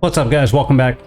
What's up guys, welcome back.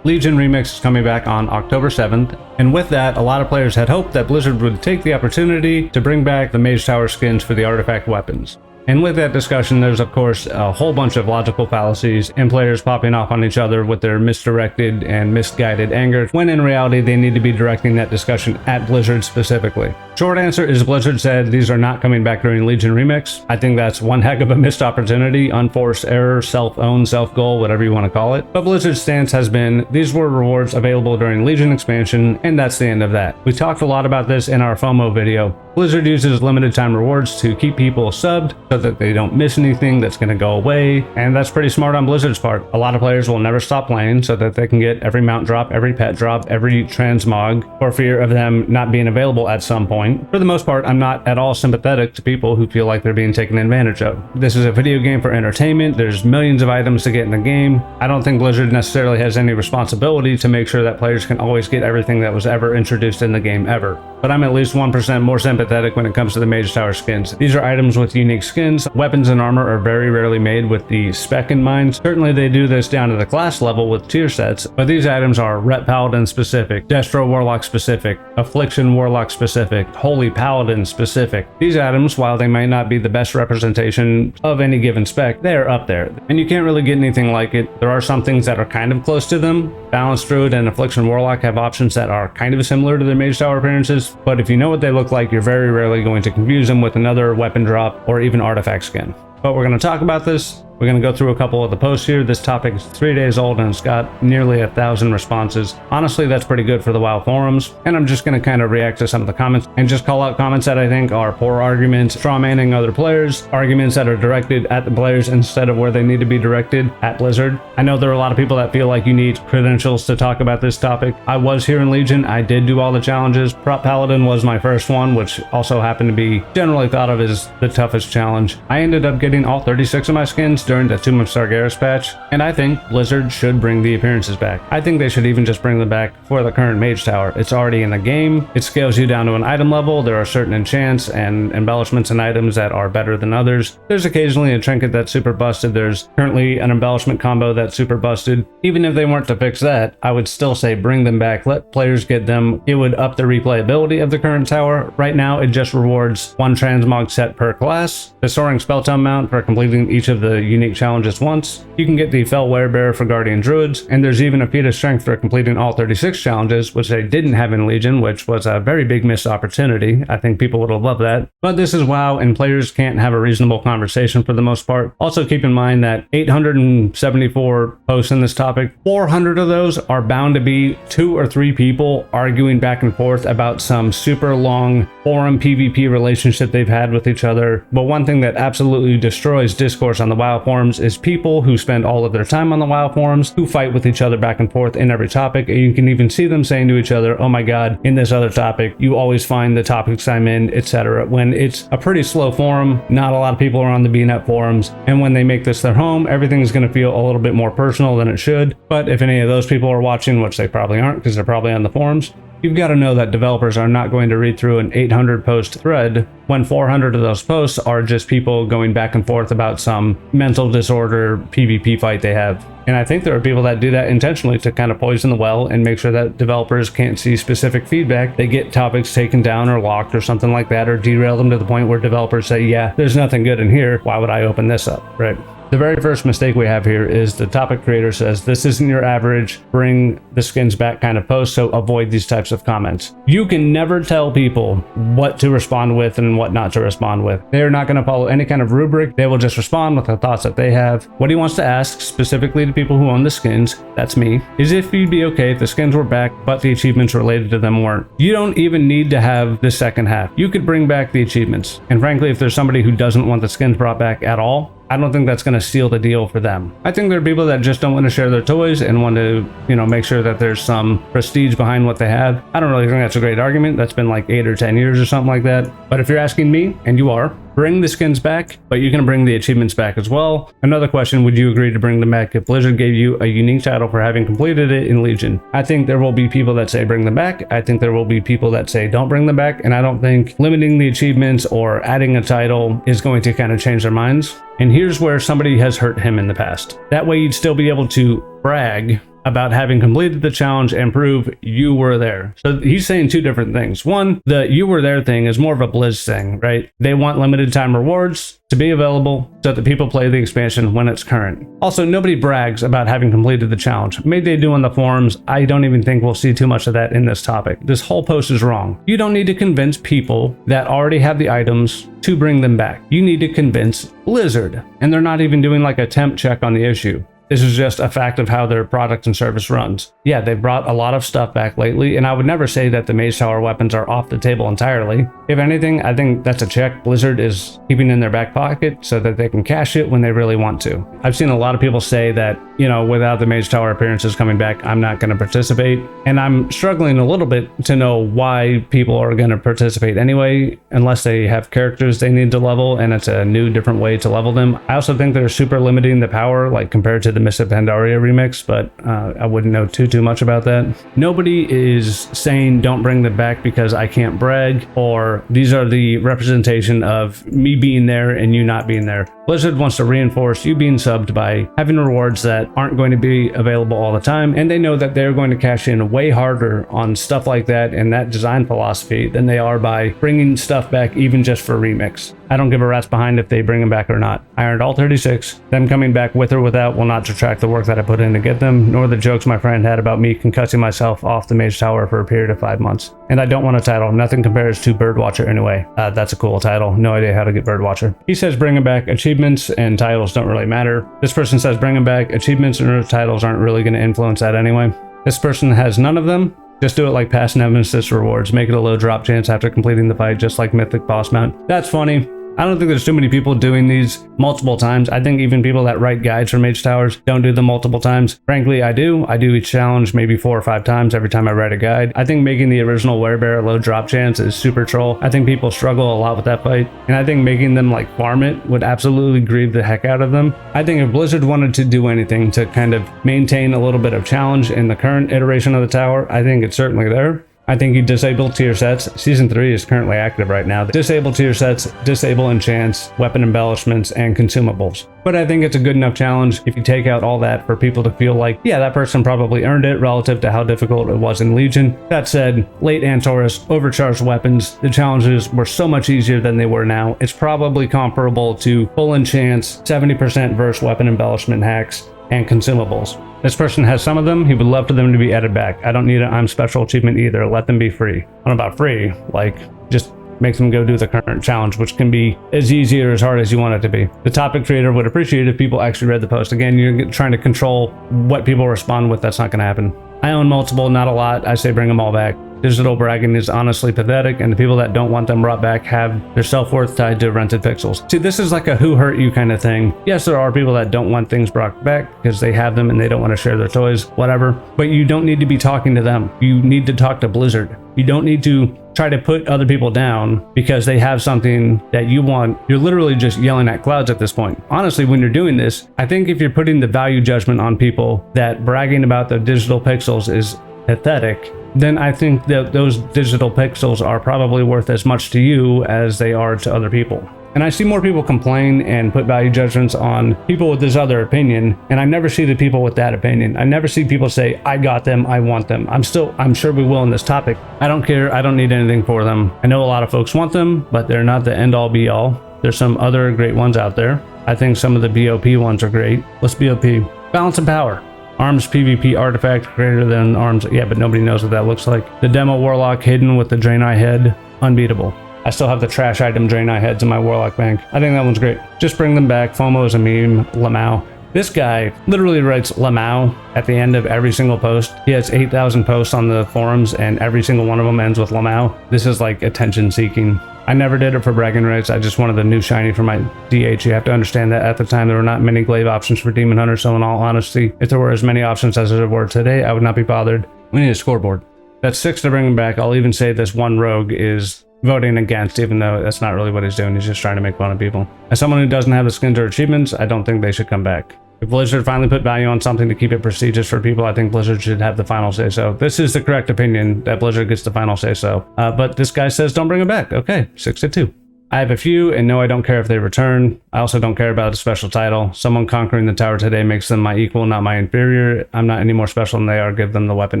Legion Remix is coming back on October 7th, and with that, a lot of players had hoped that Blizzard would take the opportunity to bring back the Mage Tower skins for the artifact weapons. And with that discussion, there's of course a whole bunch of logical fallacies and players popping off on each other with their misdirected and misguided anger, when in reality they need to be directing that discussion at Blizzard specifically. Short answer is Blizzard said these are not coming back during Legion Remix. I think that's one heck of a missed opportunity, unforced error, self-owned, self-goal, whatever you want to call it. But Blizzard's stance has been, these were rewards available during Legion expansion, and that's the end of that. We talked a lot about this in our FOMO video. Blizzard uses limited time rewards to keep people subbed so that they don't miss anything that's going to go away, and that's pretty smart on Blizzard's part. A lot of players will never stop playing so that they can get every mount drop, every pet drop, every transmog, for fear of them not being available at some point. For the most part, I'm not at all sympathetic to people who feel like they're being taken advantage of. This is a video game for entertainment. There's millions of items to get in the game. I don't think Blizzard necessarily has any responsibility to make sure that players can always get everything that was ever introduced in the game ever. But I'm at least 1% more sympathetic when it comes to the Mage Tower skins. These are items with unique skins. Weapons and armor are very rarely made with the spec in mind. Certainly they do this down to the class level with tier sets, but these items are Ret Paladin specific, Destro Warlock specific, Affliction Warlock specific, Holy Paladin specific. These items, while they might not be the best representation of any given spec, they are up there. And you can't really get anything like it. There are some things that are kind of close to them. Balanced Druid and Affliction Warlock have options that are kind of similar to their Mage Tower appearances, but if you know what they look like, you're very rarely going to confuse them with another weapon drop or even artifact skin. But we're going to talk about this. We're going to go through a couple of the posts here. This topic is 3 days old and it's got nearly 1,000 responses. Honestly, that's pretty good for the WoW forums. And I'm just going to kind of react to some of the comments and just call out comments that I think are poor arguments, strawmanning other players, arguments that are directed at the players instead of where they need to be directed, at Blizzard. I know there are a lot of people that feel like you need credentials to talk about this topic. I was here in Legion. I did do all the challenges. Prop Paladin was my first one, which also happened to be generally thought of as the toughest challenge. I ended up getting all 36 of my skins during the Tomb of Sargeras patch, and I think Blizzard should bring the appearances back. I think they should even just bring them back for the current Mage Tower. It's already in the game. It scales you down to an item level. There are certain enchants and embellishments and items that are better than others. There's occasionally a trinket that's super busted. There's currently an embellishment combo that's super busted. Even if they weren't to fix that, I would still say bring them back. Let players get them. It would up the replayability of the current tower. Right now, it just rewards one transmog set per class, the soaring spell tome mount for completing each of the unique challenges once. You can get the Fell Werebear for Guardian Druids, and there's even a feat of strength for completing all 36 challenges, which they didn't have in Legion, which was a very big missed opportunity. I think people would have loved that. But this is WoW, and players can't have a reasonable conversation for the most part. Also keep in mind that 874 posts in this topic, 400 of those are bound to be 2 or 3 people arguing back and forth about some super long forum PvP relationship they've had with each other. But one thing that absolutely destroys discourse on the WoW forums is people who spend all of their time on the WoW forums who fight with each other back and forth in every topic, and you can even see them saying to each other, oh my god, in this other topic you always find the topics I'm in, etc. When it's a pretty slow forum, not a lot of people are on the BNet forums, and when they make this their home, everything's going to feel a little bit more personal than it should. But if any of those people are watching, which they probably aren't because they're probably on the forums, you've got to know that developers are not going to read through an 800 post thread when 400 of those posts are just people going back and forth about some mental disorder PvP fight they have. And I think there are people that do that intentionally to kind of poison the well and make sure that developers can't see specific feedback. They get topics taken down or locked or something like that, or derail them to the point where developers say, yeah, there's nothing good in here. Why would I open this up, right? The very first mistake we have here is the topic creator says, this isn't your average bring the skins back kind of post, so avoid these types of comments. You can never tell people what to respond with and what not to respond with. They're not going to follow any kind of rubric. They will just respond with the thoughts that they have. What he wants to ask specifically to people who own the skins, that's me, is if you'd be okay if the skins were back but the achievements related to them weren't. You don't even need to have the second half. You could bring back the achievements. And frankly, if there's somebody who doesn't want the skins brought back at all, I don't think that's going to seal the deal for them. I think there are people that just don't want to share their toys and want to, make sure that there's some prestige behind what they have. I don't really think that's a great argument. That's been like 8 or 10 years or something like that. But if you're asking me, and you are, bring the skins back, but you can bring the achievements back as well. Another question, would you agree to bring them back if Blizzard gave you a unique title for having completed it in Legion? I think there will be people that say bring them back. I think there will be people that say don't bring them back. And I don't think limiting the achievements or adding a title is going to kind of change their minds. And here's where somebody has hurt him in the past. That way you'd still be able to brag about having completed the challenge and prove you were there. So he's saying two different things. One, the you were there thing is more of a Blizz thing, right? They want limited time rewards to be available so that people play the expansion when it's current. Also, nobody brags about having completed the challenge. Maybe they do on the forums. I don't even think we'll see too much of that in this topic. This whole post is wrong. You don't need to convince people that already have the items to bring them back. You need to convince Blizzard. And they're not even doing like a temp check on the issue. This is just a fact of how their product and service runs. Yeah, they've brought a lot of stuff back lately, and I would never say that the Mage Tower weapons are off the table entirely. If anything, I think that's a check Blizzard is keeping in their back pocket so that they can cash it when they really want to. I've seen a lot of people say that, you know, without the Mage Tower appearances coming back, I'm not going to participate. And I'm struggling a little bit to know why people are going to participate anyway, unless they have characters they need to level and it's a new, different way to level them. I also think they're super limiting the power, like compared to the Mists of Pandaria remix, but I wouldn't know too much about that. Nobody is saying don't bring them back because I can't brag, or these are the representation of me being there and you not being there. Blizzard wants to reinforce you being subbed by having rewards that aren't going to be available all the time, and they know that they're going to cash in way harder on stuff like that and that design philosophy than they are by bringing stuff back even just for remix. I don't give a rat's behind if they bring them back or not. I earned all 36. Them coming back with or without will not detract the work that I put in to get them, nor the jokes my friend had about me concussing myself off the Mage Tower for a period of 5 months. And I don't want a title. Nothing compares to Birdwatcher anyway. That's a cool title. No idea how to get Birdwatcher. He says bring them back. Achievements and titles don't really matter. This person says bring them back. Achievements and titles aren't really going to influence that anyway. This person has none of them. Just do it like past Nemesis rewards. Make it a low drop chance after completing the fight, just like Mythic Boss Mount. That's funny. I don't think there's too many people doing these multiple times. I think even people that write guides for Mage Towers don't do them multiple times. Frankly, I do. I do each challenge maybe 4 or 5 times every time I write a guide. I think making the original Werebear low drop chance is super troll. I think people struggle a lot with that fight. And I think making them like farm it would absolutely grieve the heck out of them. I think if Blizzard wanted to do anything to kind of maintain a little bit of challenge in the current iteration of the tower, I think it's certainly there. I think you disable tier sets. Season 3 is currently active right now. Disable tier sets, disable enchants, weapon embellishments, and consumables. But I think it's a good enough challenge if you take out all that for people to feel like, yeah, that person probably earned it relative to how difficult it was in Legion. That said, late Antorus, overcharged weapons, the challenges were so much easier than they were now. It's probably comparable to full enchants, 70% verse weapon embellishment hacks, and consumables. This person has some of them. He would love for them to be added back. I don't need an I'm special achievement either. Let them be free. What about free? Like, just make them go do the current challenge, which can be as easy or as hard as you want it to be. The topic creator would appreciate it if people actually read the post. Again, you're trying to control what people respond with. That's not going to happen. I own multiple, not a lot. I say bring them all back. Digital bragging is honestly pathetic, and the people that don't want them brought back have their self-worth tied to rented pixels. See, this is like a who hurt you kind of thing. Yes, there are people that don't want things brought back because they have them and they don't want to share their toys, whatever. But you don't need to be talking to them. You need to talk to Blizzard. You don't need to try to put other people down because they have something that you want. You're literally just yelling at clouds at this point. Honestly, when you're doing this, I think if you're putting the value judgment on people that bragging about the digital pixels is pathetic, then I think that those digital pixels are probably worth as much to you as they are to other people. And I see more people complain and put value judgments on people with this other opinion, and I never see the people with that opinion. I never see people say, I got them, I want them. I'm sure we will in this topic. I don't care, I don't need anything for them. I know a lot of folks want them, but they're not the end all be all. There's some other great ones out there. I think some of the BOP ones are great. What's BOP? Balance and power. Arms PvP artifact greater than arms. Yeah, but nobody knows what that looks like. The demo warlock hidden with the Draenei head. Unbeatable. I still have the trash item Draenei heads in my warlock bank. I think that one's great. Just bring them back. FOMO is a meme. Lamau. This guy literally writes Lamau at the end of every single post. He has 8,000 posts on the forums and every single one of them ends with Lamau. This is like attention seeking. I never did it for bragging rights. I just wanted the new shiny for my DH. You have to understand that at the time there were not many glaive options for Demon Hunter, so in all honesty, if there were as many options as there were today, I would not be bothered. We need a scoreboard. That's 6 to bring him back. I'll even say this one rogue is voting against, even though that's not really what he's doing. He's just trying to make fun of people. As someone who doesn't have the skins or achievements, I don't think they should come back. If Blizzard finally put value on something to keep it prestigious for people, I think Blizzard should have the final say so. This is the correct opinion, that Blizzard gets the final say so. But this guy says don't bring him back. Okay, 6 to 2. I have a few, and no, I don't care if they return. I also don't care about a special title. Someone conquering the tower today makes them my equal, not my inferior. I'm not any more special than they are. Give them the weapon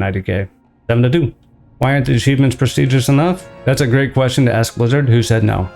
IDK. 7-2. Why aren't the achievements prestigious enough? That's a great question to ask Blizzard, who said no.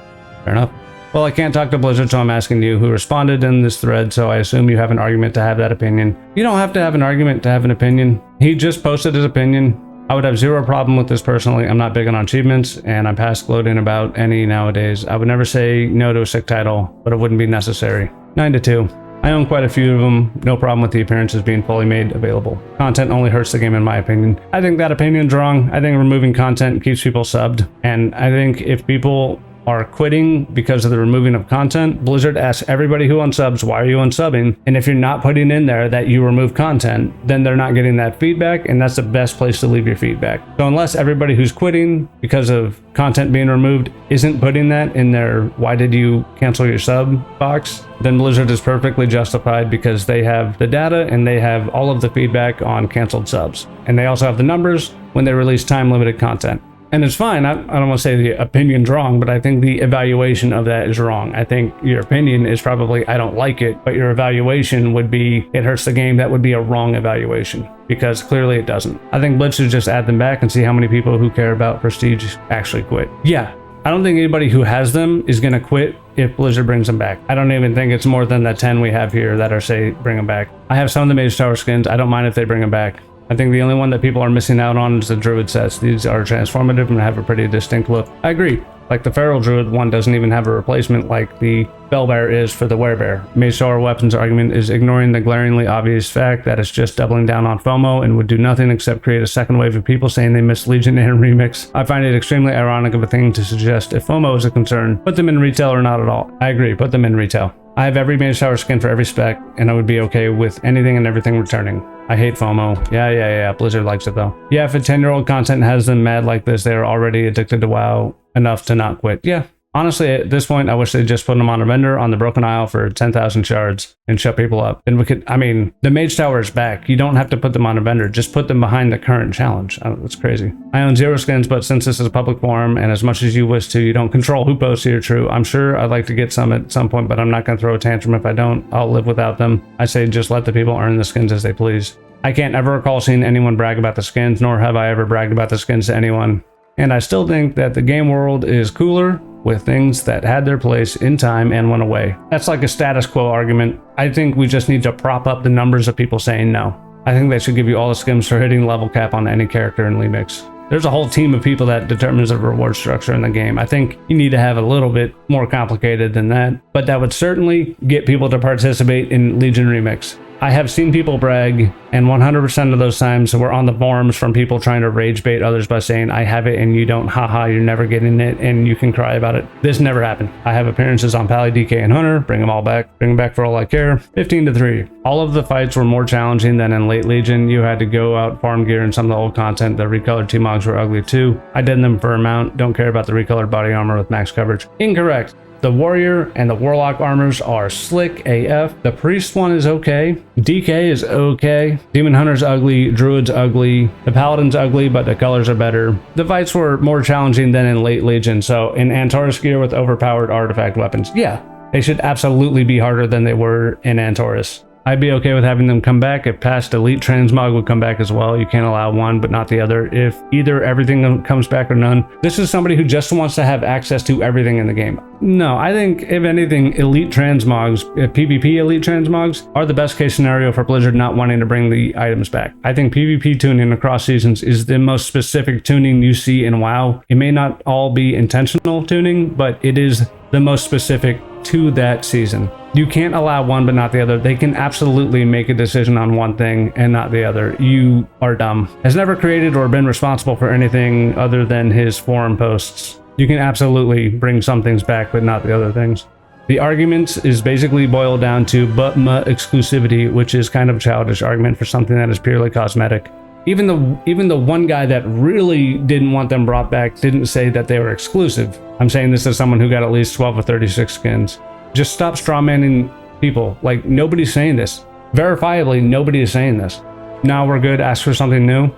Fair enough. Well, I can't talk to Blizzard, so I'm asking you, who responded in this thread, so I assume you have an argument to have that opinion. You don't have to have an argument to have an opinion. He just posted his opinion. I would have zero problem with this personally. I'm not big on achievements, and I'm past gloating about any nowadays. I would never say no to a sick title, but it wouldn't be necessary. 9-2. I own quite a few of them. No problem with the appearances being fully made available. Content only hurts the game in my opinion. I think that opinion's wrong. I think removing content keeps people subbed, and I think if people are quitting because of the removing of content, Blizzard asks everybody who unsubs, why are you unsubbing? And if you're not putting in there that you remove content, then they're not getting that feedback, and that's the best place to leave your feedback. So unless everybody who's quitting because of content being removed isn't putting that in their why did you cancel your sub box, then Blizzard is perfectly justified because they have the data and they have all of the feedback on canceled subs. And they also have the numbers when they release time-limited content. And it's fine. I don't want to say the opinion's wrong, but I think the evaluation of that is wrong. I think your opinion is probably, I don't like it, but your evaluation would be, it hurts the game. That would be a wrong evaluation because clearly it doesn't. I think Blitz should just add them back and see how many people who care about prestige actually quit. Yeah, I don't think anybody who has them is going to quit if Blizzard brings them back. I don't even think it's more than the 10 we have here that are say bring them back. I have some of the Mage Tower skins. I don't mind if they bring them back. I think the only one that people are missing out on is the Druid sets. These are transformative and have a pretty distinct look. I agree. Like the Feral Druid one doesn't even have a replacement like the Bellbear is for the Werebear. Mage Tower weapons argument is ignoring the glaringly obvious fact that it's just doubling down on FOMO and would do nothing except create a second wave of people saying they missed Legion and Remix. I find it extremely ironic of a thing to suggest if FOMO is a concern, put them in retail or not at all. I agree, put them in retail. I have every Mage Tower skin for every spec, and I would be okay with anything and everything returning. I hate FOMO. Yeah. Blizzard likes it though. Yeah, if a 10-year-old content has them mad like this, they are already addicted to WoW enough to not quit. Yeah. Honestly, at this point, I wish they'd just put them on a vendor on the Broken Isle for 10,000 shards and shut people up. And we could, I mean, the Mage Tower is back. You don't have to put them on a vendor. Just put them behind the current challenge. That's crazy. I own 0 skins, but since this is a public forum, and as much as you wish to, you don't control who posts here, true. I'm sure I'd like to get some at some point, but I'm not going to throw a tantrum if I don't. I'll live without them. I say just let the people earn the skins as they please. I can't ever recall seeing anyone brag about the skins, nor have I ever bragged about the skins to anyone. And I still think that the game world is cooler with things that had their place in time and went away. That's like a status quo argument. I think we just need to prop up the numbers of people saying no. I think they should give you all the skins for hitting level cap on any character in Remix. There's a whole team of people that determines the reward structure in the game. I think you need to have a little bit more complicated than that, but that would certainly get people to participate in Legion Remix. I have seen people brag, and 100% of those times were on the forums from people trying to rage bait others by saying, I have it and you don't, haha, you're never getting it, and you can cry about it. This never happened. I have appearances on Pally, DK, and Hunter. Bring them all back. Bring them back for all I care. 15-3. All of the fights were more challenging than in late Legion. You had to go out, farm gear, and some of the old content. The recolored T-Mogs were ugly too. I did them for a mount. Don't care about the recolored body armor with max coverage. Incorrect. The Warrior and the Warlock armors are slick AF. The Priest one is okay. DK is okay. Demon Hunter's ugly. Druid's ugly. The Paladin's ugly, but the colors are better. The fights were more challenging than in late Legion, so in Antaurus gear with overpowered artifact weapons, yeah, they should absolutely be harder than they were in Antaurus. I'd be okay with having them come back if past elite transmog would come back as well. You can't allow one but not the other. If either everything comes back or none. This is somebody who just wants to have access to everything in the game. No, I think if anything, elite transmogs, PvP elite transmogs are the best case scenario for Blizzard not wanting to bring the items back. I think PvP tuning across seasons is the most specific tuning you see in WoW. It may not all be intentional tuning, but it is the most specific to that season. You can't allow one but not the other. They can absolutely make a decision on one thing and not the other. You are dumb. Has never created or been responsible for anything other than his forum posts. You can absolutely bring some things back but not the other things. The arguments is basically boiled down to but exclusivity, which is kind of a childish argument for something that is purely cosmetic. Even the one guy that really didn't want them brought back didn't say that they were exclusive. I'm saying this as someone who got at least 12 or 36 skins. Just stop strawmanning people. Like, nobody's saying this. Verifiably, nobody is saying this. Now we're good, ask for something new.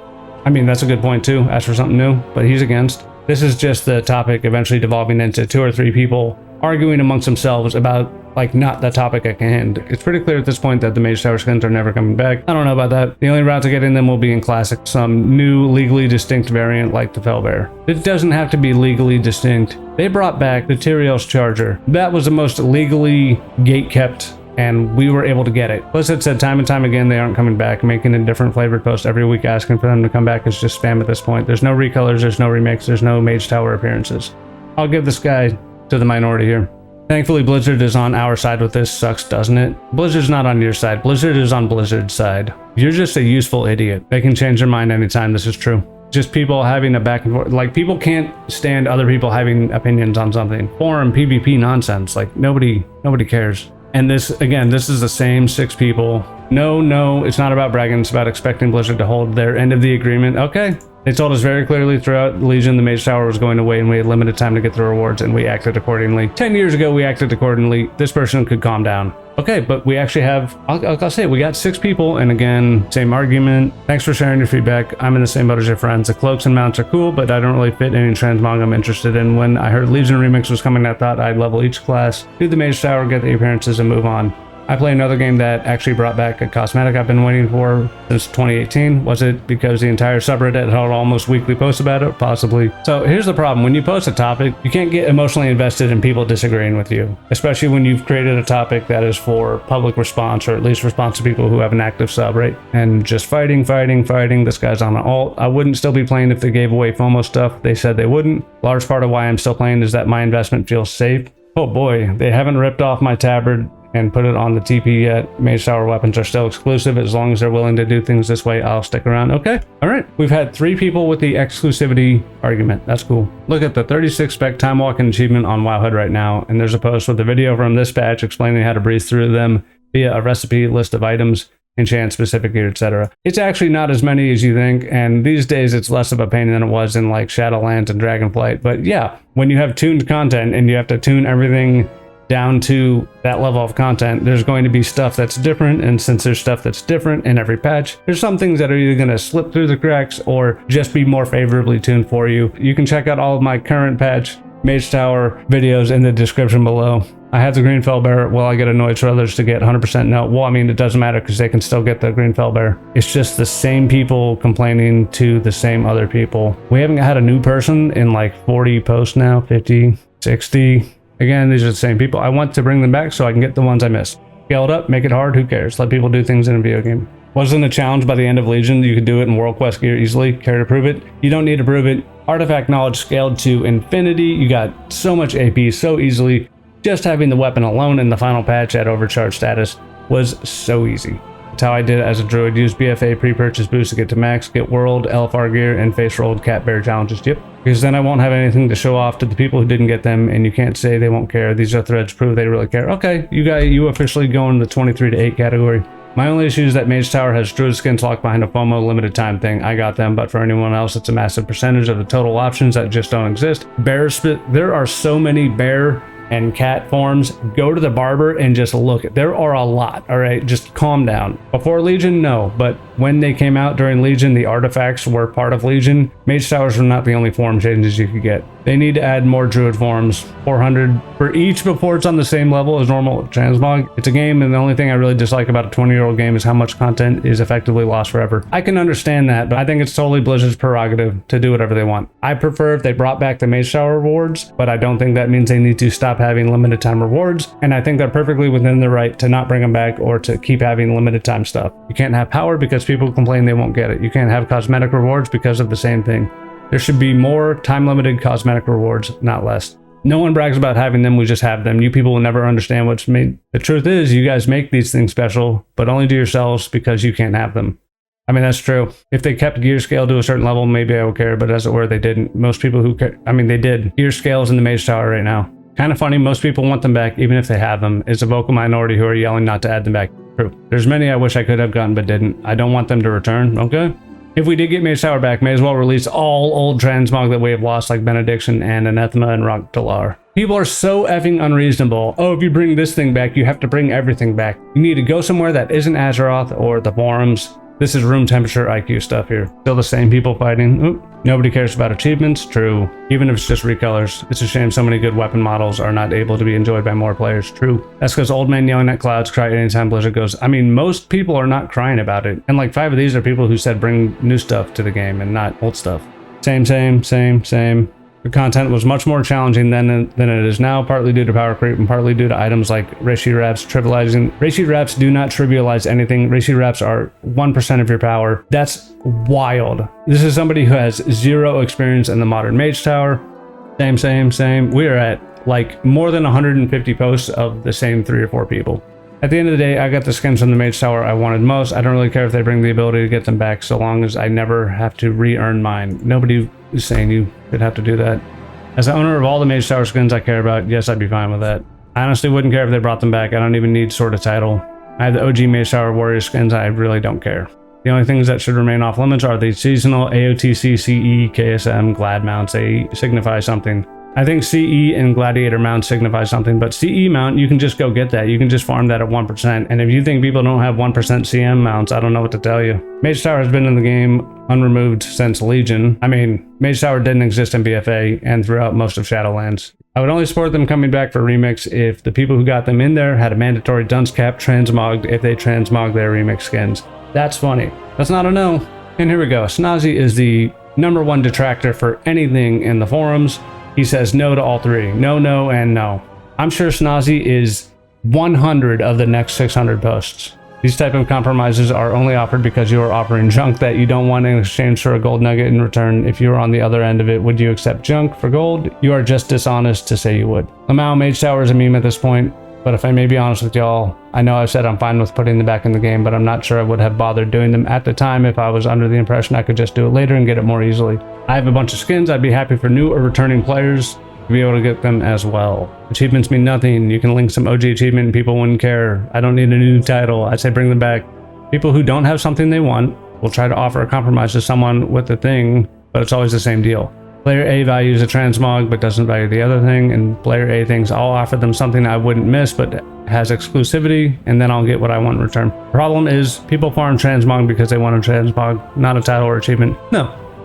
I mean, that's a good point too, ask for something new, but he's against. This is just the topic eventually devolving into 2 or 3 people arguing amongst themselves about like not the topic at hand. It's pretty clear at this point that the Mage Tower skins are never coming back. I don't know about that. The only route to getting them will be in Classic, some new legally distinct variant like the Felbear. It doesn't have to be legally distinct. They brought back the Tyrael's Charger. That was the most legally gate-kept, and we were able to get it. Blizzard said time and time again they aren't coming back, making a different flavored post every week asking for them to come back is just spam at this point. There's no recolors, there's no remakes, there's no Mage Tower appearances. I'll give this guy to the minority here. Thankfully, Blizzard is on our side with this. Sucks, doesn't it? Blizzard's not on your side. Blizzard is on Blizzard's side. You're just a useful idiot. They can change their mind anytime. This is true. Just people having a back and forth. Like, people can't stand other people having opinions on something. Forum PvP nonsense. Like, nobody cares. And this, again, this is the same 6 people. No, it's not about bragging. It's about expecting Blizzard to hold their end of the agreement. Okay. They told us very clearly throughout Legion the Mage Tower was going away and we had limited time to get the rewards and we acted accordingly. 10 years ago we acted accordingly. This person could calm down. Okay, but we actually have, I'll say, we got 6 people, and again, same argument. Thanks for sharing your feedback. I'm in the same boat as your friends. The cloaks and mounts are cool, but I don't really fit any transmog I'm interested in. When I heard Legion Remix was coming, I thought I'd level each class, do the Mage Tower, get the appearances, and move on. I play another game that actually brought back a cosmetic I've been waiting for since 2018. Was it because the entire subreddit had almost weekly posts about it? Possibly. So here's the problem. When you post a topic, you can't get emotionally invested in people disagreeing with you, especially when you've created a topic that is for public response, or at least response to people who have an active sub, right? And just fighting. This guy's on an alt. I wouldn't still be playing if they gave away FOMO stuff. They said they wouldn't. Large part of why I'm still playing is that my investment feels safe. Oh boy, they haven't ripped off my tabard and put it on the TP yet. Mage Tower weapons are still exclusive. As long as they're willing to do things this way, I'll stick around. Okay, all right. We've had 3 people with the exclusivity argument. That's cool. Look at the 36 spec time walking achievement on Wowhead right now, and there's a post with a video from this patch explaining how to breeze through them via a recipe, list of items, enchant specific gear, etc. It's actually not as many as you think, and these days it's less of a pain than it was in like Shadowlands and Dragonflight. But yeah, when you have tuned content and you have to tune everything down to that level of content, there's going to be stuff that's different, and since there's stuff that's different in every patch, there's some things that are either going to slip through the cracks or just be more favorably tuned for you. You can check out all of my current patch Mage Tower videos in the description below. I have the green Felbear. Will I get annoyed for others to get 100% no? Well, I mean, it doesn't matter because they can still get the green Felbear. It's just the same people complaining to the same other people. We haven't had a new person in like 40 posts now, 50, 60. Again, these are the same people. I want to bring them back so I can get the ones I missed. Scale it up, make it hard, who cares? Let people do things in a video game. Wasn't a challenge by the end of Legion. You could do it in World Quest gear easily. Care to prove it? You don't need to prove it. Artifact knowledge scaled to infinity. You got so much AP so easily. Just having the weapon alone in the final patch at overcharge status was so easy. That's how I did it as a druid. Use BFA pre-purchase boost to get to max, get world, LFR gear, and face rolled cat bear challenges. Yep. Because then I won't have anything to show off to the people who didn't get them, and you can't say they won't care. These are threads prove they really care. Okay, you officially go in the 23 to 8 category. My only issue is that Mage Tower has druid skins locked behind a FOMO limited time thing. I got them, but for anyone else, it's a massive percentage of the total options that just don't exist. There are so many bear and cat forms. Go to the barber and just look. There are a lot. All right, just calm down. Before Legion, no, but when they came out during Legion, the artifacts were part of Legion. Mage Towers were not the only form changes you could get. They need to add more druid forms, 400 for each before it's on the same level as normal transmog. It's a game, and the only thing I really dislike about a 20-year-old game is how much content is effectively lost forever. I can understand that, but I think it's totally Blizzard's prerogative to do whatever they want. I prefer if they brought back the Mage Tower rewards, but I don't think that means they need to stop having limited time rewards, and I think they're perfectly within their right to not bring them back or to keep having limited time stuff. You can't have power because people complain they won't get it. You can't have cosmetic rewards because of the same thing. There should be more time-limited cosmetic rewards, not less. No one brags about having them, we just have them. You people will never understand what's made. The truth is, you guys make these things special, but only to yourselves because you can't have them. I mean, that's true. If they kept gear scale to a certain level, maybe I would care, but as it were, they didn't. Most people who care, I mean, they did. Gear scales in the Mage Tower right now. Kind of funny, most people want them back, even if they have them. It's a vocal minority who are yelling not to add them back. True. There's many I wish I could have gotten, but didn't. I don't want them to return, okay? If we did get Mage Tower back, may as well release all old transmog that we have lost, like Benediction and Anathema and Rock Talar. People are so effing unreasonable. Oh, if you bring this thing back, you have to bring everything back. You need to go somewhere that isn't Azeroth or the forums This is room temperature IQ stuff here. Still the same people fighting. Oop. Nobody cares about achievements. True. Even if it's just recolors. It's a shame so many good weapon models are not able to be enjoyed by more players. True. That's because old men yelling at clouds cry anytime Blizzard goes. I mean, most people are not crying about it. And like 5 of these are people who said bring new stuff to the game and not old stuff. Same. The content was much more challenging than it is now, partly due to power creep and partly due to items like Reishi Wraps trivializing. Reishi Wraps do not trivialize anything. Reishi Wraps are 1% of your power. That's wild. This is somebody who has 0 experience in the modern Mage Tower. Same. We are at like more than 150 posts of the same 3 or 4 people. At the end of the day, I got the skins from the Mage Tower I wanted most. I don't really care if they bring the ability to get them back so long as I never have to re-earn mine. Nobody is saying you should have to do that. As the owner of all the Mage Tower skins I care about, yes, I'd be fine with that. I honestly wouldn't care if they brought them back. I don't even need Sword of Title. I have the OG Mage Tower Warrior skins. I really don't care. The only things that should remain off limits are the seasonal AOTC, CE, KSM, Glad mounts. They signify something. I think CE and Gladiator mount signify something, but CE mount, you can just go get that. You can just farm that at 1%. And if you think people don't have 1% CM mounts, I don't know what to tell you. Mage Tower has been in the game unremoved since Legion. I mean, Mage Tower didn't exist in BFA and throughout most of Shadowlands. I would only support them coming back for remix if the people who got them in there had a mandatory dunce cap transmogged if they transmogged their remix skins. That's funny. That's not a no. And here we go. Snazzy is the #1 detractor for anything in the forums. He says no to all 3. No, and no. I'm sure Snazzy is 100 of the next 600 posts. These type of compromises are only offered because you are offering junk that you don't want in exchange for a gold nugget in return. If you were on the other end of it, would you accept junk for gold? You are just dishonest to say you would. Lamau Mage Tower is a meme at this point, but if I may be honest with y'all, I know I've said I'm fine with putting them back in the game, but I'm not sure I would have bothered doing them at the time if I was under the impression I could just do it later and get it more easily. I have a bunch of skins. I'd be happy for new or returning players to be able to get them as well. Achievements mean nothing. You can link some OG achievement and people wouldn't care. I don't need a new title. I say bring them back. People who don't have something they want will try to offer a compromise to someone with the thing, but it's always the same deal. Player A values a transmog but doesn't value the other thing, and player A thinks I'll offer them something I wouldn't miss but has exclusivity, and then I'll get what I want in return. Problem is, people farm transmog because they want a transmog, not a title or achievement.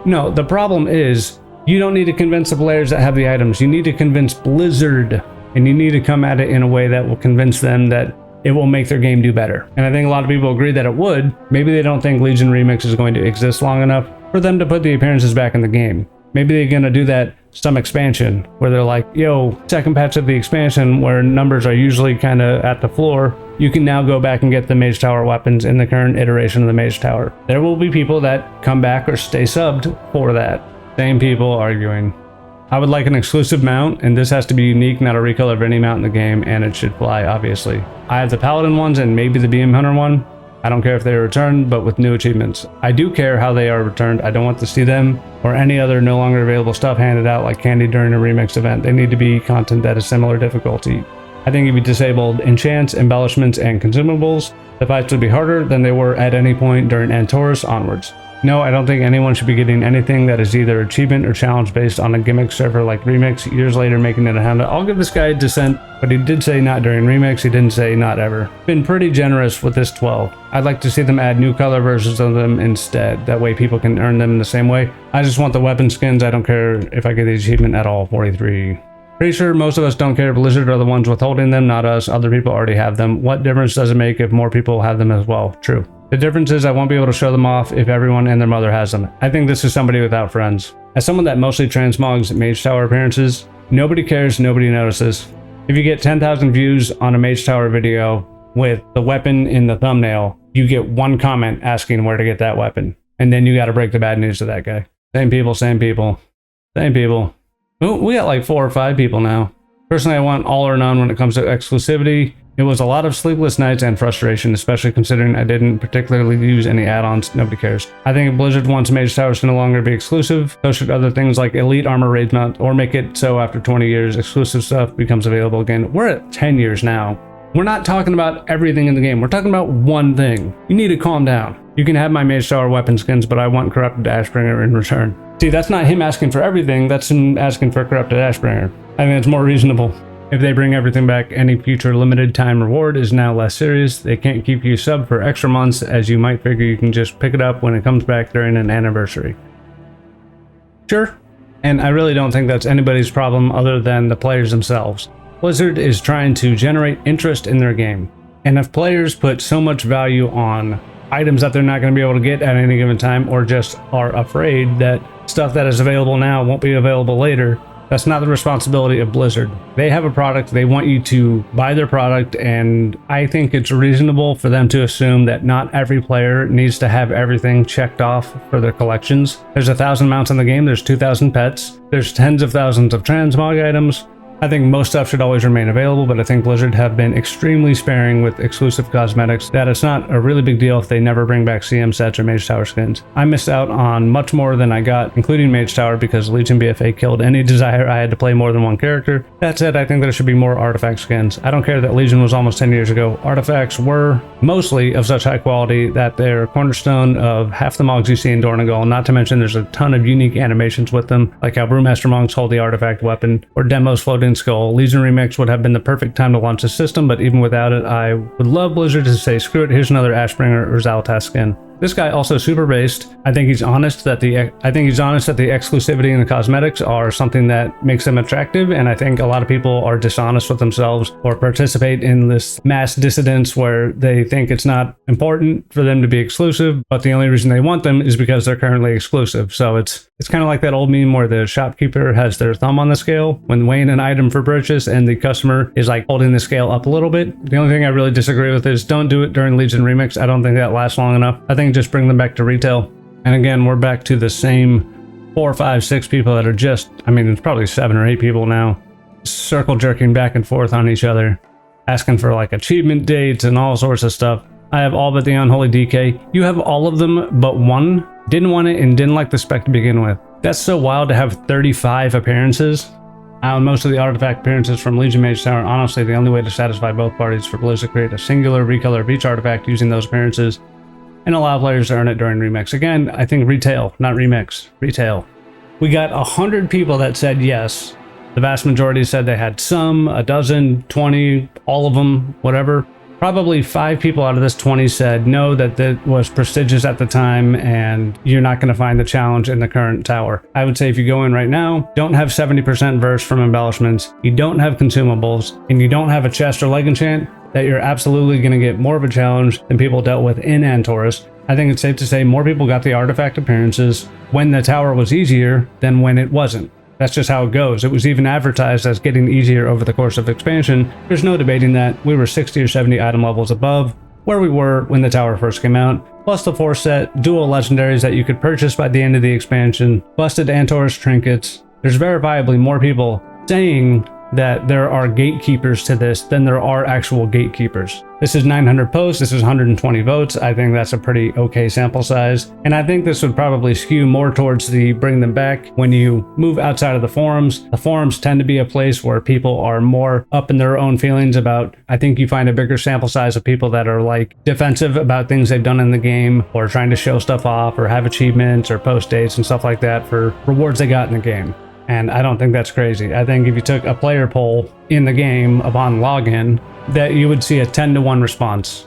No, the problem is, you don't need to convince the players that have the items. You need to convince Blizzard, and you need to come at it in a way that will convince them that it will make their game do better. And I think a lot of people agree that it would. Maybe they don't think Legion Remix is going to exist long enough for them to put the appearances back in the game. Maybe they're going to do that some expansion where they're like, yo, second patch of the expansion where numbers are usually kind of at the floor, you can now go back and get the Mage Tower weapons in the current iteration of the Mage Tower. There will be people that come back or stay subbed for that. Same people arguing. I would like an exclusive mount, and this has to be unique, not a recolor of any mount in the game, and it should fly, obviously. I have the Paladin ones and maybe the Beam Hunter one. I don't care if they are returned, but with new achievements. I do care how they are returned. I don't want to see them or any other no longer available stuff handed out like candy during a remix event. They need to be content that is similar difficulty. I think if you disabled enchants, embellishments, and consumables, the fights would be harder than they were at any point during Antorus onwards. No, I don't think anyone should be getting anything that is either achievement or challenge based on a gimmick server like Remix, years later making it a Honda. I'll give this guy a dissent, but he did say not during Remix, he didn't say not ever. Been pretty generous with this 12. I'd like to see them add new color versions of them instead, that way people can earn them in the same way. I just want the weapon skins, I don't care if I get the achievement at all, 43. Pretty sure most of us don't care. Blizzard are the ones withholding them, not us. Other people already have them. What difference does it make if more people have them as well? True. The difference is I won't be able to show them off if everyone and their mother has them. I think this is somebody without friends. As someone that mostly transmogs Mage Tower appearances, nobody cares, nobody notices. If you get 10,000 views on a Mage Tower video with the weapon in the thumbnail, you get one comment asking where to get that weapon. And then you got to break the bad news to that guy. Same people, same people, same people. Ooh, we got like 4 or 5 people now. Personally, I want all or none when it comes to exclusivity. It was a lot of sleepless nights and frustration, especially considering I didn't particularly use any add-ons. Nobody cares. I think if Blizzard wants Mage Towers to no longer be exclusive, so should other things like Elite Armor Raid Mount, or make it so after 20 years, exclusive stuff becomes available again. We're at 10 years now. We're not talking about everything in the game. We're talking about one thing. You need to calm down. You can have my Mage Tower weapon skins, but I want Corrupted Ashbringer in return. See, that's not him asking for everything. That's him asking for Corrupted Ashbringer. I think it's more reasonable. If they bring everything back, any future limited time reward is now less serious. They can't keep you sub for extra months, as you might figure you can just pick it up when it comes back during an anniversary. Sure, and I really don't think that's anybody's problem other than the players themselves. Blizzard is trying to generate interest in their game, and if players put so much value on items that they're not going to be able to get at any given time, or just are afraid that stuff that is available now won't be available later, that's not the responsibility of Blizzard. They have a product, they want you to buy their product, and I think it's reasonable for them to assume that not every player needs to have everything checked off for their collections. There's 1,000 mounts in the game, there's 2,000 pets, there's tens of thousands of transmog items. I think most stuff should always remain available, but I think Blizzard have been extremely sparing with exclusive cosmetics, that it's not a really big deal if they never bring back CM sets or Mage Tower skins. I missed out on much more than I got, including Mage Tower, because Legion BFA killed any desire I had to play more than one character. That said, I think there should be more artifact skins. I don't care that Legion was almost 10 years ago. Artifacts were mostly of such high quality that they're cornerstone of half the mogs you see in Dornogal, not to mention there's a ton of unique animations with them, like how Brewmaster monks hold the artifact weapon, or demos floating skull. Legion Remix would have been the perfect time to launch the system, but even without it, I would love Blizzard to say, screw it, here's another Ashbringer or Zaltas skin. This guy also super based. I think he's honest that the exclusivity and the cosmetics are something that makes them attractive, and I think a lot of people are dishonest with themselves or participate in this mass dissidence where they think it's not important for them to be exclusive, but the only reason they want them is because they're currently exclusive. So it's kind of like that old meme where the shopkeeper has their thumb on the scale when weighing an item for purchase, and the customer is like holding the scale up a little bit. The only thing I really disagree with is don't do it during Legion Remix. I don't think that lasts long enough. I think just bring them back to retail. And again, we're back to the same 4, 5, 6 people that are just, I mean, it's probably 7 or 8 people now, circle jerking back and forth on each other, asking for like achievement dates and all sorts of stuff. I have all but the Unholy DK. You have all of them but one didn't want it and didn't like the spec to begin with. That's so wild to have 35 appearances. Most of the artifact appearances from Legion Mage Tower, honestly, the only way to satisfy both parties for Blizzard to create a singular recolor of each artifact using those appearances and allow players to earn it during remix. Again, I think retail, not remix, retail. We got 100 people that said yes. The vast majority said they had some, a dozen, 20, all of them, whatever. Probably 5 people out of this 20 said no, that it was prestigious at the time and you're not going to find the challenge in the current tower. I would say if you go in right now, don't have 70% verse from embellishments, you don't have consumables, and you don't have a chest or leg enchant, that you're absolutely going to get more of a challenge than people dealt with in Antorus. I think it's safe to say more people got the artifact appearances when the tower was easier than when it wasn't. That's just how it goes. It was even advertised as getting easier over the course of expansion. There's no debating that. We were 60 or 70 item levels above where we were when the tower first came out, plus the 4 set dual legendaries that you could purchase by the end of the expansion, busted Antorus trinkets. There's verifiably more people saying that there are gatekeepers to this than there are actual gatekeepers. This is 900 posts, this is 120 votes. I think that's a pretty okay sample size. And I think this would probably skew more towards the bring them back when you move outside of the forums. The forums tend to be a place where people are more up in their own feelings about, I think you find a bigger sample size of people that are like defensive about things they've done in the game, or trying to show stuff off, or have achievements or post dates and stuff like that for rewards they got in the game. And I don't think that's crazy. I think if you took a player poll in the game upon login, that you would see a 10-to-1 response.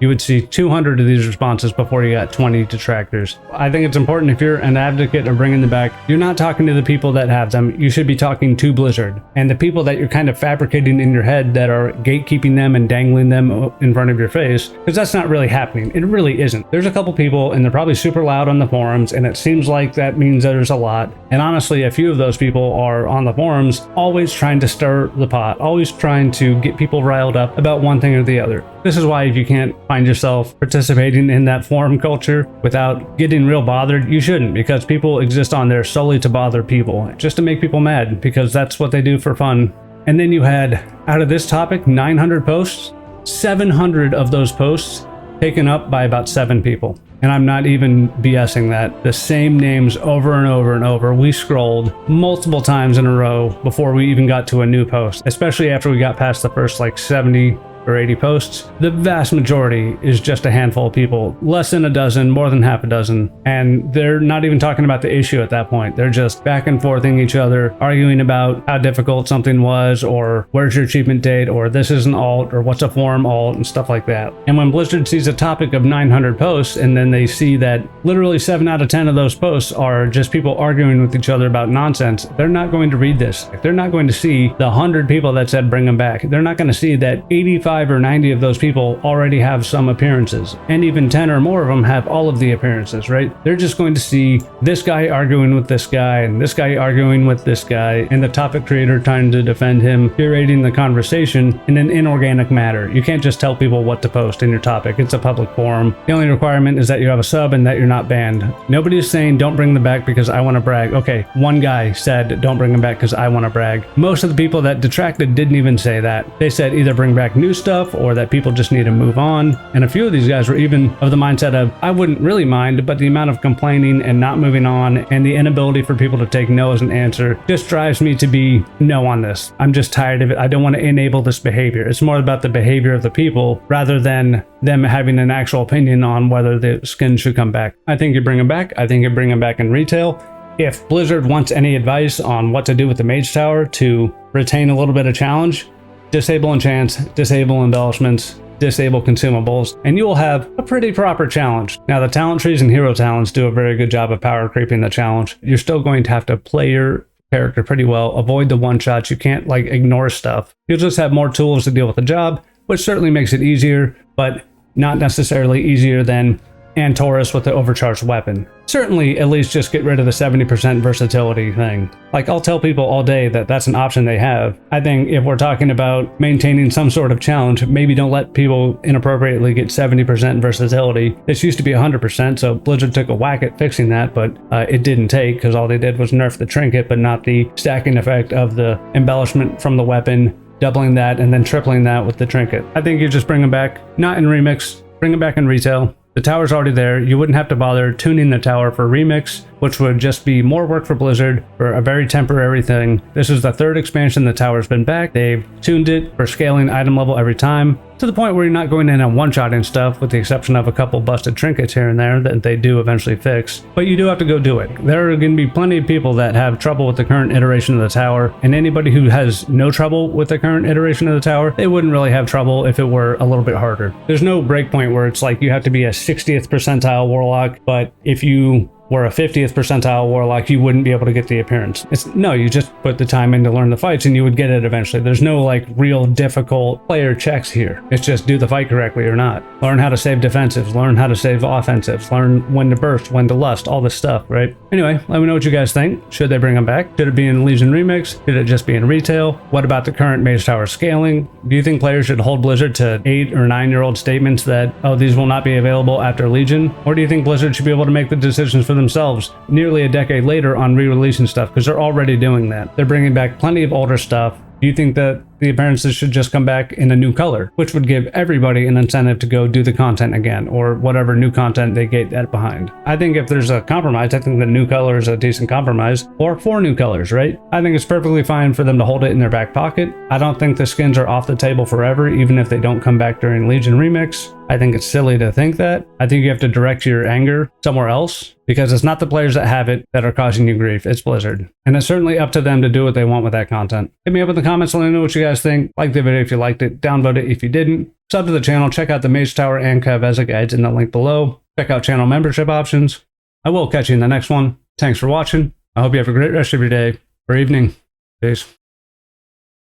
You would see 200 of these responses before you got 20 detractors. I think it's important, if you're an advocate of bringing them back, you're not talking to the people that have them. You should be talking to Blizzard. And the people that you're kind of fabricating in your head that are gatekeeping them and dangling them in front of your face, because that's not really happening. It really isn't. There's a couple people, and they're probably super loud on the forums, and it seems like that means that there's a lot. And honestly, a few of those people are on the forums always trying to stir the pot, always trying to get people riled up about one thing or the other. This is why if you can't find yourself participating in that forum culture without getting real bothered, you shouldn't, because people exist on there solely to bother people, just to make people mad, because that's what they do for fun. And then you had, out of this topic, 900 posts, 700 of those posts taken up by about 7 people. And I'm not even BSing that. The same names over and over and over. We scrolled multiple times in a row before we even got to a new post, especially after we got past the first like 70 or 80 posts, the vast majority is just a handful of people, less than a dozen, more than half a dozen, and they're not even talking about the issue at that point. They're just back and forthing each other, arguing about how difficult something was, or where's your achievement date, or this is an alt, or what's a forum alt, and stuff like that. And when Blizzard sees a topic of 900 posts, and then they see that literally 7 out of 10 of those posts are just people arguing with each other about nonsense, they're not going to read this. They're not going to see the 100 people that said bring them back. They're not going to see that 85 or 90 of those people already have some appearances, and even 10 or more of them have all of the appearances, right? They're just going to see this guy arguing with this guy, and this guy arguing with this guy, and the topic creator trying to defend him, curating the conversation in an inorganic manner. You can't just tell people what to post in your topic. It's a public forum. The only requirement is that you have a sub and that you're not banned. Nobody's saying don't bring them back because I want to brag. Okay, one guy said don't bring them back because I want to brag. Most of the people that detracted didn't even say that. They said either bring back new stuff or that people just need to move on. And a few of these guys were even of the mindset of, I wouldn't really mind, but the amount of complaining and not moving on and the inability for people to take no as an answer just drives me to be no on this. I'm just tired of it. I don't want to enable this behavior. It's more about the behavior of the people rather than them having an actual opinion on whether the skin should come back. I think you bring them back. I think you bring them back in retail. If Blizzard wants any advice on what to do with the Mage Tower to retain a little bit of challenge, disable enchants, disable embellishments, disable consumables, and you will have a pretty proper challenge. Now, the talent trees and hero talents do a very good job of power creeping the challenge. You're still going to have to play your character pretty well, avoid the one-shots. You can't like ignore stuff. You'll just have more tools to deal with the job, which certainly makes it easier, but not necessarily easier than Antorus with the overcharged weapon. Certainly, at least just get rid of the 70% versatility thing. Like, I'll tell people all day that that's an option they have. I think if we're talking about maintaining some sort of challenge, maybe don't let people inappropriately get 70% versatility. This used to be 100%, so Blizzard took a whack at fixing that, but it didn't take, because all they did was nerf the trinket, but not the stacking effect of the embellishment from the weapon, doubling that, and then tripling that with the trinket. I think you just bring them back, not in remix, bring them back in retail. The tower's already there. You wouldn't have to bother tuning the tower for remix, which would just be more work for Blizzard for a very temporary thing. This is the 3rd expansion the tower's been back. They've tuned it for scaling item level every time, to the point where you're not going in and one-shotting stuff, with the exception of a couple busted trinkets here and there that they do eventually fix. But you do have to go do it. There are going to be plenty of people that have trouble with the current iteration of the tower, and anybody who has no trouble with the current iteration of the tower, they wouldn't really have trouble if it were a little bit harder. There's no breakpoint where it's like you have to be a 60th percentile warlock, but if you were a 50th percentile warlock, you wouldn't be able to get the appearance. No, you just put the time in to learn the fights and you would get it eventually. There's no like real difficult player checks here. It's just do the fight correctly or not. Learn how to save defensives, learn how to save offensives, learn when to burst, when to lust, all this stuff, right? Anyway, let me know what you guys think. Should they bring them back? Should it be in Legion Remix? Should it just be in retail? What about the current Mage Tower scaling? Do you think players should hold Blizzard to 8 or 9-year-old statements that, oh, these will not be available after Legion? Or do you think Blizzard should be able to make the decisions for themselves nearly a decade later on re-releasing stuff, because they're already doing that? They're bringing back plenty of older stuff. Do you think that the appearances should just come back in a new color, which would give everybody an incentive to go do the content again, or whatever new content they gate that behind? I think if there's a compromise, I think the new color is a decent compromise, or 4 new colors, right? I think it's perfectly fine for them to hold it in their back pocket. I don't think the skins are off the table forever, even if they don't come back during Legion Remix. I think it's silly to think that. I think you have to direct your anger somewhere else, because it's not the players that have it that are causing you grief, it's Blizzard. And it's certainly up to them to do what they want with that content. Hit me up in the comments, let me know what you guys think. Like the video if you liked it, downvote it if you didn't. Sub to the channel, check out the Mage Tower and Kaveza guides in the link below. Check out channel membership options. I will catch you in the next one. Thanks for watching. I hope you have a great rest of your day or evening. Peace.